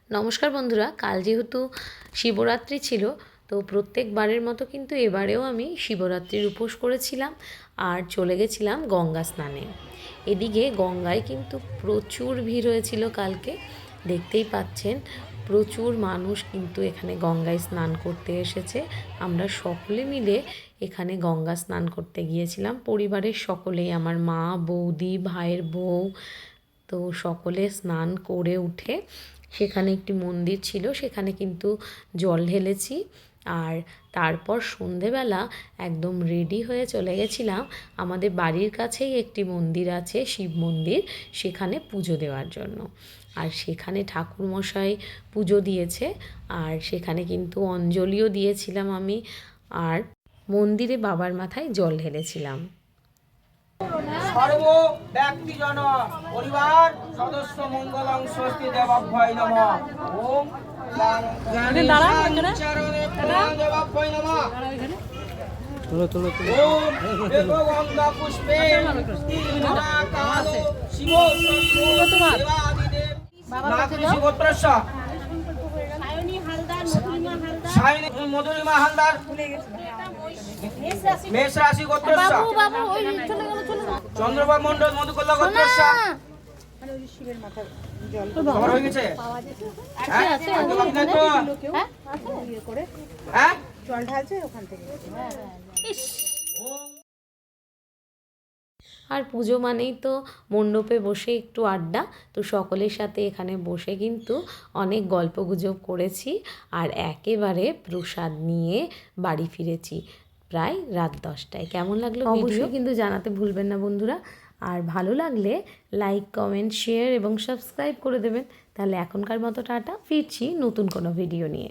নমস্কার বন্ধুরা, কাল যেহেতু শিবরাত্রি ছিল তো প্রত্যেকবারের মতো কিন্তু এবারেও আমি শিবরাত্রির উপোস করেছিলাম আর চলে গেছিলাম গঙ্গা স্নানে। এদিকে গঙ্গায় কিন্তু প্রচুর ভিড় হয়েছিল কালকে, দেখতেই পাচ্ছেন প্রচুর মানুষ কিন্তু এখানে গঙ্গায় স্নান করতে এসেছে। আমরা সকলে মিলে এখানে গঙ্গা স্নান করতে গিয়েছিলাম, পরিবারের সকলেই, আমার মা, বৌদি, ভাইয়ের বউ, তো সকলে স্নান করে উঠে সেখানে একটি মন্দির ছিল, সেখানে কিন্তু জল ঢেলেছি। আর তারপর সন্ধেবেলা একদম রেডি হয়ে চলে গেছিলাম আমাদের বাড়ির কাছেই একটি মন্দির আছে, শিব মন্দির, সেখানে পুজো দেওয়ার জন্য। আর সেখানে ঠাকুরমশাই পুজো দিয়েছে আর সেখানে কিন্তু অঞ্জলিও দিয়েছিলাম আমি, আর মন্দিরে বাবার মাথায় জল ঢেলেছিলাম। সর্ব ব্যক্তিজন পরিবার সদস্য মঙ্গলং স্বস্তি দেবাভ্যয় নমঃ। ওম দেবাভ্যয় নমঃ। ওম দেবগন্ধা পুষ্পে কালো শিব দেবাদিদেব নাগরিক গোত্রস্য সায়নী মধুরিমা হালদার মেষ রাশি গোত্রস্য চন্দ্রবাবু মন্ডল মধুকল্লা গোত্রস্য। খবর হয়ে গেছে? জল ঢালছে ওখান থেকে। আর পুজো মানেই তো মণ্ডপে বসে একটু আড্ডা, তো সকলের সাথে এখানে বসে কিন্তু অনেক গল্পগুজব করেছি আর একেবারে প্রসাদ নিয়ে বাড়ি ফিরেছি প্রায় রাত 10টায়। কেমন লাগলো অবশ্যই কিন্তু জানাতে ভুলবেন না বন্ধুরা, আর ভালো লাগলে লাইক, কমেন্ট, শেয়ার এবং সাবস্ক্রাইব করে দেবেন। তাহলে এখনকার মতো টাটা, ফিরছি নতুন কোনো ভিডিও নিয়ে।